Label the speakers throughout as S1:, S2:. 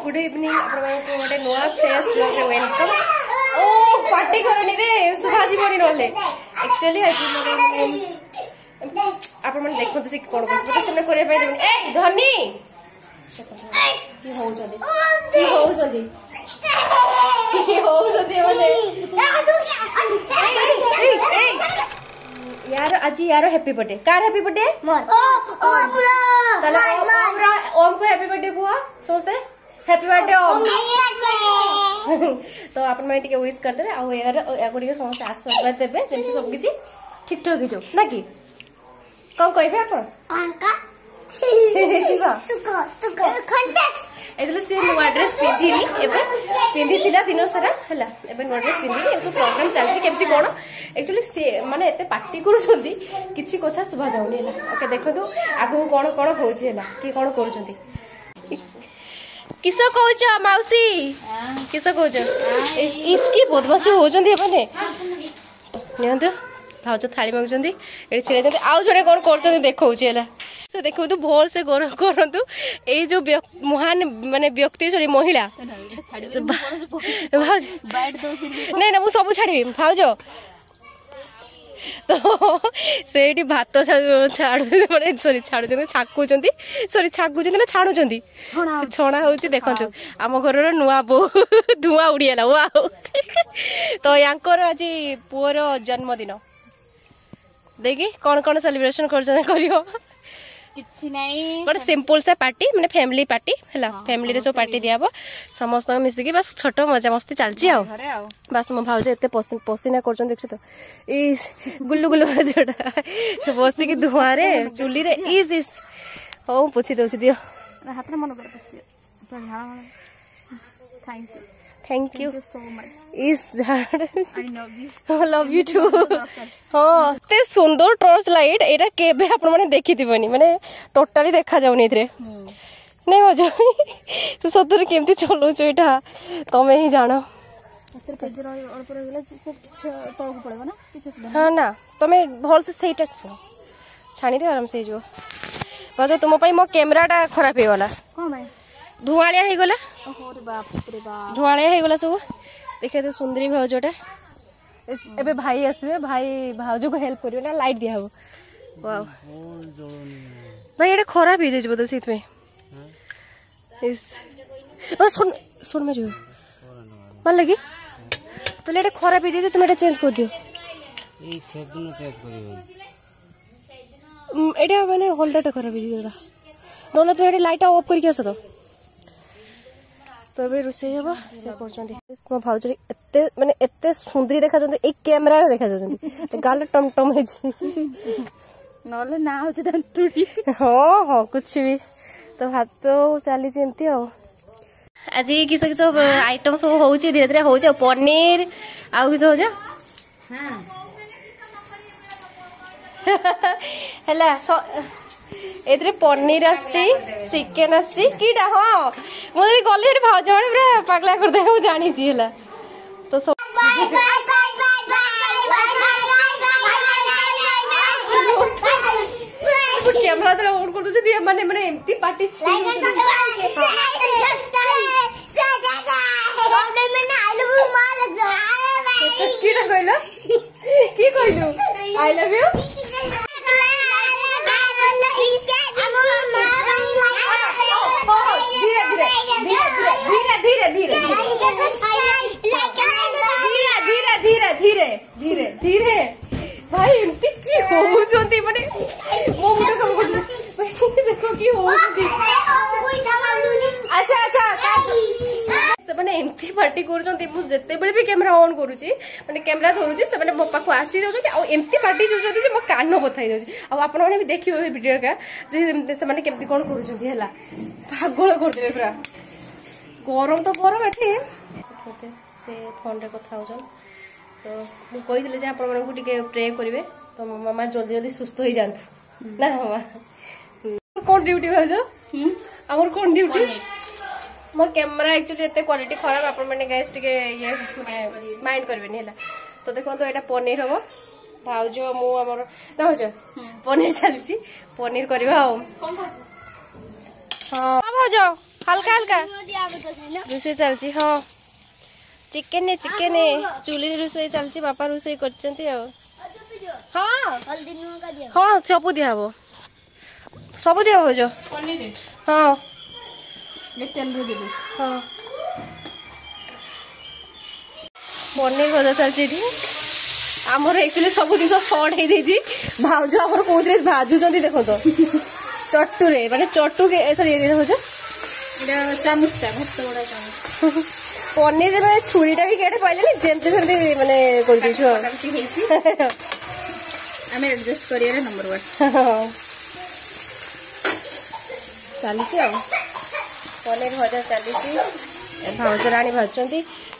S1: Good evening आपको गोटे नुआ फ्रेश ब्लॉग रे वेलकम। ओ पार्टी करनी रे सुधा जीवनी रहले एक्चुअली आज आप मन देखते से कौन कौन करे देनी ए धनी की यार आज यार हैप्पी बर्थडे कार हैप्पी बर्थडे ओम को हैप्पी बर्थडे कुआ समझते हैप्पी बर्थडे ओम तो आपण माने टिके विश कर दे आ यार याको टिके समस्त आशीर्वाद देबे जेंति सब किछि ठीक ठाक हिजो ना कि कौन कहबे आपण काका तुको कन्फेस एजले से नुआ ड्रेस पिंधिनी एबे पिंधि थिला दिन सारा हला एबे नुआ ड्रेस पिंधिनी एसो प्रोग्राम चलछि केमति कोन एक्चुअली से माने एते पार्टी करू छथि किछि कथा सुभा जाउनी हला ओके देखंतु आगु कोन कोन होछि हला कि कोन करू छथि किसो कहउछ माउसी किसो कहउछ इसकी बदमाशी होजंदी माने नियंत भाउज थाली मागुचंदी ए छिड़े जंदी आउ जड़े कोन करछंदी देखौछि हला तो देखो तो भोर से गौरव करंतु ए जो महान माने व्यक्ति सॉरी महिला भाउज नहीं ना मु सब छाड़बी भाउज तो सेठी भात छाड़ू माने सॉरी छाड़ुचंदी छाकुचंदी सॉरी छाकुचंदी ना छाणुचंदी छणा होउची देखंतु आम घर नुआ बो धुआ उड़ीला वाओ तो यांकर आज पुअर जन्मदिन देखी कौन कौन सेलिब्रेशन करियो
S2: किछि नहीं
S1: गोटे सिंपल सा पार्टी माने फैमिली पार्टी हैला फैमिली रे जो पार्टी दियाबो समस्त मिसिकी बस छोट मजा मस्ती चलची आ बस मो भाउज एते पसीना करछन देखछ तो ई गुल्लू गुल्लू जोटा बसी की धुआं रे चुली रे इज इज हो पूछि दोछि दियो
S2: हाथ रे मन कर पूछि दियो झाड़ा
S1: थैंक यू
S2: सो मच
S1: इस झाड़
S2: आई
S1: लव यू टू हाँ ते सुंदर टॉर्च लाइट एटा केबे आपण माने देखिथिबनी माने टोटली देखा जाउनी इथरे नहीं हो जा तो सतरे केमती चलौछ एटा तमे ही जानो हाँ ना तमे भल से सेटा छाणी दे आराम से जो बजे तुम पई मो कैमराटा खराब हे गला
S2: कोन भाई
S1: धुआलिया हे गला
S2: ओरे बाप रे बाप
S1: धुआलिया हे गला सब देखे तो सुंदरी भाउजटा एबे भाई आसबे भाई भाउज को हेल्प करियो ना लाइट दिया हो वाओ भाई एटा खराब हे जाय बदल सीत में इस ओ सुन सुन मेरे मन लगी पहले एटा खराब हे दे तुम एटा चेंज कर दियो
S3: ए सेदिन चेंज करियो
S1: एटा माने होल्डरटा खराब हे दिदा नोला तो एटा लाइट ऑफ करके आसो तो अबे रोसे हेबो से करचंदी मो भाउजरी एते माने एते सुंदरी देखा जंदी एक कैमरा रे देखा जंदी गाल टमटम हे जी
S2: नले ना हो छ टूटी
S1: हां हां कुछ भी तो भात तो चली जेंती हो आज किस किस आइटम सब होउची धीरे धीरे होउची पनीर आउ किस हो जा हां हला एतरे पनीर आसी चिकन आसी कीडा हां मोदी गले रे भाउज पूरा पागला कर दे हूं जानी छी हला तो सब कैमरा तो ऑन कर दे दिया माने माने एम्ती पार्टी छी कीडा कहला की कहलु आई लव यू धीरे धीरे धीरे धीरे धीरे धीरे भाई एमती की होउचंती माने मो मुंड काम कर देखो की होउचंती अच्छा अच्छा माने एमती पार्टी करचंती मु जते बेले भी कैमरा ऑन करूची माने कैमरा धरुची से माने मो पाखो आसी जाउछंती आ एमती पार्टी जोउछंती जे मो कान बथाई जाउची आ आपण माने भी देखियो ए वीडियो का जे से माने केमती कोन करूचंती हला पागल कर देबे पूरा गरम तो गरम एठी से फोन रे कथा होजन तो मु कहि दिले जे आपण माने टिके प्रे करिवे तो मामा जल्दी जल्दी सुस्त हो जान ना मामा कोन ड्यूटी भेजो हमर कोन ड्यूटी मोर कैमरा एक्चुअली एते क्वालिटी खराब आपण माने गाइस टिके ये माइंड करबेनी हला तो देखो तो एटा पनीर हबो भाउज मु हमर ना होजो पनीर चलची पनीर करबा हां भाउज हल्का हल्का रोसे चलची हाँ चिकेन चूली रोसे चलची बापा रोसे करछंती हाँ हाँ सब दिया हबो सब दिया हबो जो हाँ हाँ पनीर भजा चलची आमर एक्चुअली सब जिन सर्ट हो जाइए भाज आम कौन भाजुंट देख तो चट्टू रे माने चट्टू के सॉरी देखो
S2: चामुचटा भात बड़ा चामुच
S1: पनीर माने छुरीटा भी केटे पाइले जेमती सेमती माने कर दिछु
S2: आमे एडजस्ट करिया नंबर 1
S1: चलीसी आ पनीर भजा चलीसी भाज राणी भाजुंट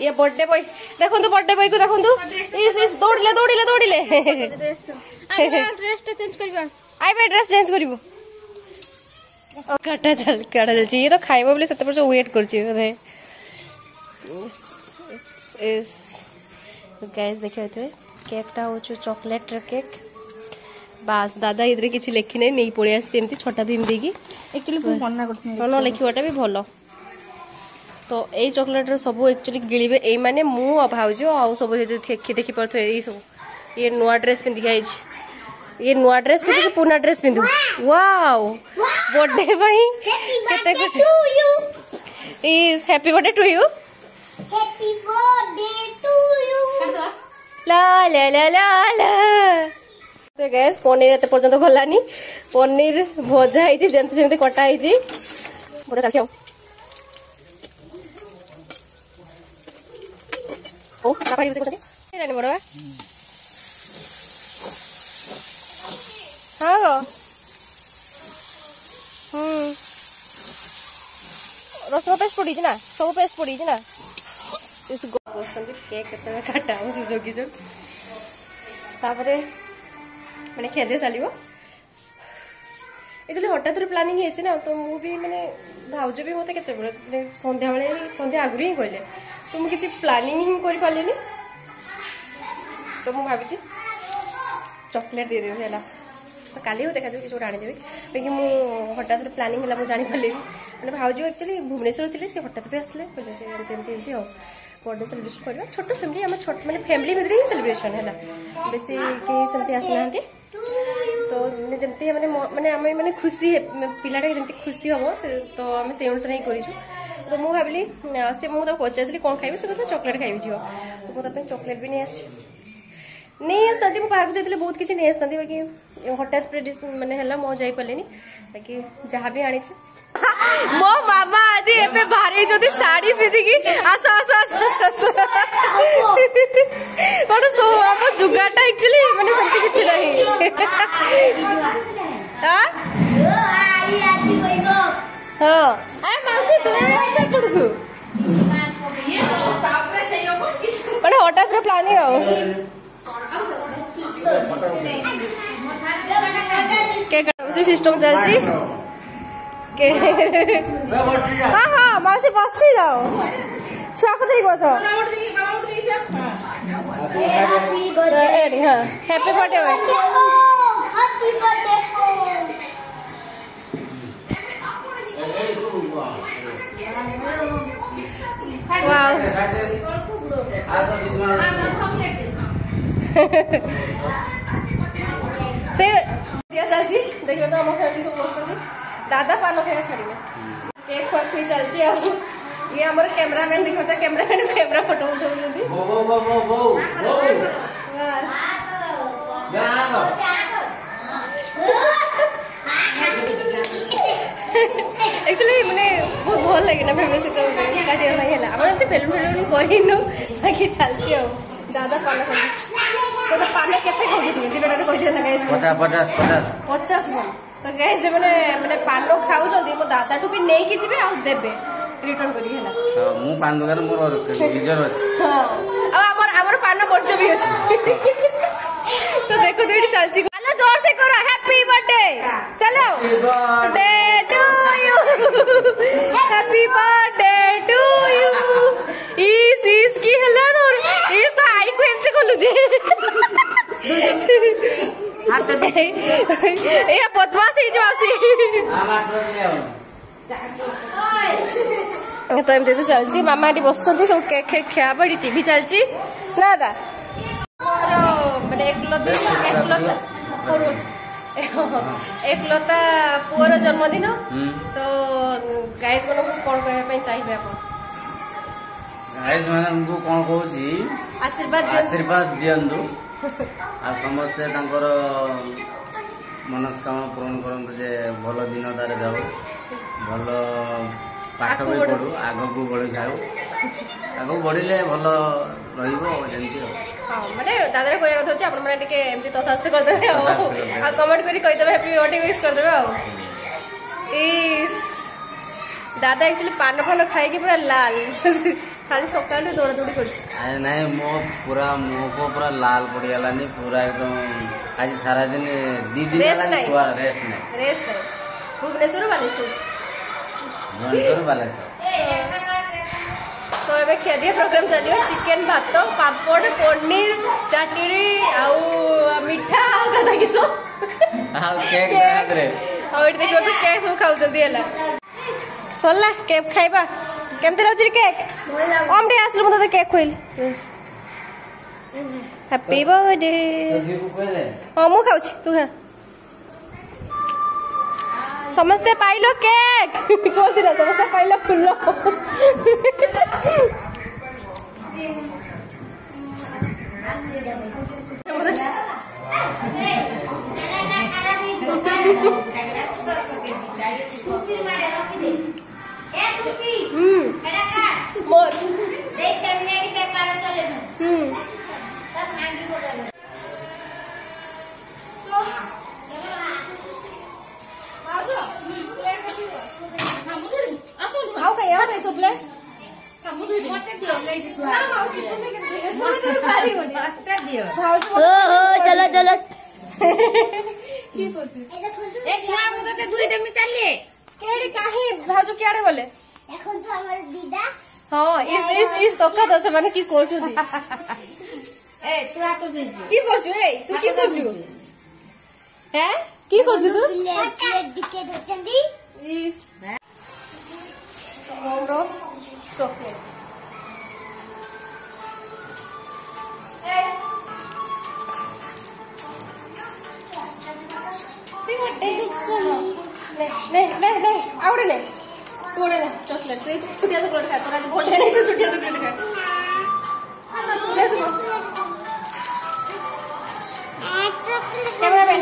S1: ये बर्थडे बॉय देखो बर्थडे बॉय को देखो इस दौड़िले दौड़िले दौड़िले
S2: ड्रेस चेंज करबा
S1: आइबे ड्रेस चेंज करिवो काटा चल ये तो खाइबो बोले सते पर वेट करछि बोधे इस गाइस देखियो थे केक टा हो चॉकलेट केक बास दादा इधर किछि लेखि नै पळे आसी एमती छोटा भीम देगी
S2: एक्चुअली मना करछि
S1: न लेखिवाटा भी भलो तो यही चॉकलेट सब एक्चुअली गिलिबे ए माने मु आ भाउजो आ सब देखि परथो ए सब ये नुआ ड्रेस पिंधि आइछ ये नुआ ड्रेस पिंधि पुना ड्रेस पिंधु वाओ बर्थडे भाई केते कुछ इज happy birthday to you
S4: Happy birthday to you.
S1: ला ला ला ला ला तो गैस पनीर एते पर्यंत गलानी पनीर भजा आइछि जेमति जेमति कटा आइछि बड़ा चलछि ओ का पाई बसे कोथि रानी बडवा हां गो रसम पेस्ट पड़ी ना सब पेस्ट पड़ी ना इस गोस्टन केक केते काटा हो से जोगी जो तापरे माने खेदे चलिबो एतले हठात रे प्लानिंग हेछि ना तो मु भी माने भाउज भी मते केते बळे संध्या बेले संध्या आगुरी ही कहले तो मु किछि प्लानिंग ही करि पालेनी तो मु भाबिछि चॉकलेट दे देबो हैला तो काली हो देखा किसी गोटे आनी देवी मु हठात प्लानिंग है मुझे जापारे मैंने भाज एक्चुअली भुवनेश्वर थे सी हठात भी आसले एमती बर्थडे सेलिब्रेशन करवा छोट फैमिली आम छोट मैंने फैमिली भितर ही सेलिब्रेशन है बेसी कहीं सेमती आसना तो जमती मैंने आम मैंने खुशी पिलाटा जमी खुशी हम तो आम से अनुसार ही करूँ तो मुझे भाविली से मुझे पचारि कौन खाइबी से कहते चॉकलेट खाइबी झील तो मुझे चॉकलेट भी नहीं आसी नहीं आसता बाहर को जाते बहुत किसी नहीं आसता बाकी हठात माने है मो जाई पारे बाकी जहाँ भी आनी मो मामा आज एबे बाहर जदि साड़ी पिंधिकी आस आस आस बड़ा सो हम जुगाटा एक्चुअली माने सेमती किछि नहीं हां हां आय मासी तू ऐसे पड़गु ये तो सामने सही हो माने हठात प्लानिंग हो सिस्टम चलती हाँ हाँ मौसी बस जाओ छुआ को धरिक बस हैप्पी बर्थडे से दिया चलती देखिए तो हम फैमिली सब बस दादा पान खाया छाड़ी केक खुआ खुई चलती ये हमारे कैमरामैन देखा कैमरामैन कैमरा फोटो एक्चुअली मैंने बहुत भल लगे ना फैमिली सहित काटिया नहीं है आम एमती बेलून फेलून कहनु बाकी चलती दादा पान खाई तो पान केते खाऊ दिनटा कही ना गाइस 50 मन तो गाइस जो मैंने पान खाऊ मो दादा ठू भी नहीं कि जीवे आ देबे रिटर्न करी हैला हां मु पान दुकान मोर रिजर्व अछि हां आ हमर पान पर्च भी अछि तो देखो देडी चलची चलो जोर से करो हैप्पी बर्थडे चलो birthday to you happy birthday to you इस की हला और इस तो आई को एमसे कोलु जे हाथ दे ए बदमाश ही जो आसी तो एमती तो चलती मामा ये बस सब केक केक खिया ये टीवी चलती ना दा एकलता पुअर जन्मदिन तो गाइस मन को कौन कहवाई चाहिए आप
S3: गाइस मानू कौन कहूँ आशीर्वाद दिंतु आ समस्ते मनस्कामना पूरण करते जे भल दिन तार जाऊ भल पाठ भी पढ़ू आग को बढ़ी जाऊ आग बढ़िले भल रही
S1: माने दादा कहवा कथा आपण मैंने एमती तथास्थ करदे आ कमेंट करी कहीदेवे हैप्पी बर्थडे विश करदेवे आ दादा एक्चुअली पान फान खाई पूरा लाल खाली सकाल दौड़ा दौड़ी कर
S3: मो पूरा मुह को पूरा लाल पड़गलानी पूरा एकदम आज सारा दिन 2 दिन रेस्ट नहीं भुवनेश्वर बालेश्वर तो ये खेदिया प्रोग्राम चलिए चिकेन भात पापड़ पनीर चाटनी आउ मिठा आउ दादा किसो केक
S1: देखो तो केक सब खाऊ सरला केक खाइबा केमते लाउछि केक ओमरे आसलो मते तो केक खोइल हैप्पी बर्थडे हां मु खाउछि तू खा समस्ते पाइलो केक कोन दिन समस्ते पाइलो फुल्लो मोर देख सेमिनारी पेपर चले तब नांगी को दे चलो चलो भाज क्या गले हाँ इस तका दस माने की करछु दी ए तू आ तो की करछु ए तू की करछु हैं की करछु तू प्लेट दिके देचंदी इस मोरो चॉकलेट ए नहीं आवड़े नहीं तोड़े नहीं चॉकलेट छुटिया चॉकलेट खा तोरा बर्थडे नहीं तो छुटिया चॉकलेट खा कैमरा मैन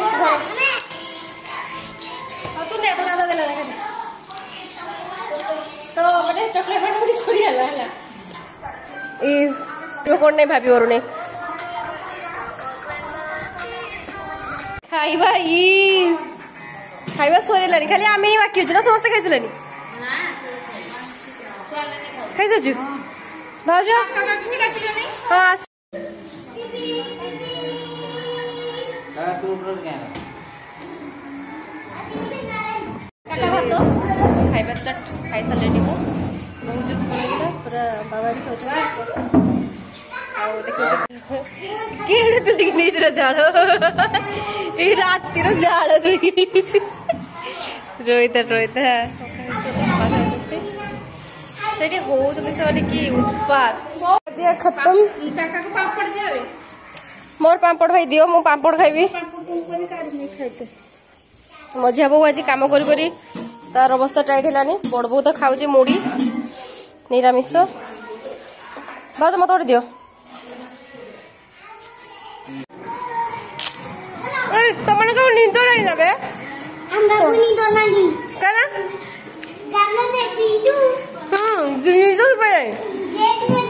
S1: तू ले तो दादा देला लगा तो मैंने चॉकलेट में थोड़ी सोरी हला इस जो कोन नहीं भाभी और नहीं खाइबा इस खाइबा सोरे लानी खाली आमे ही बाकी होजना समस्त खाइसलानी खाइस छु भाउजो हां
S3: तू उठर क्या
S1: खाइबा चट खाइ सलेनी मु बहुत जोर पड़ला पूरा बाबा जी खाउ आ देखो केड़े तुली नीच रे जाळो ए रात रो जाळो तुली रोहित सेठी हो जति से की उत्पात दिया खत्म काका को पापड़ दियो मोर पापड़ भाई दियो मु पापड़ खाइबी मझिया बो आज काम करी करी तार अवस्था टाइट हेलानी बड़ बो तो खाउची मुड़ी निरामिष भाज मत दियो तमने को नींद नहीं ना बे
S4: अंदर नींद नहीं
S1: काना
S4: गाना में सीजू
S1: नींद पे
S4: गेट में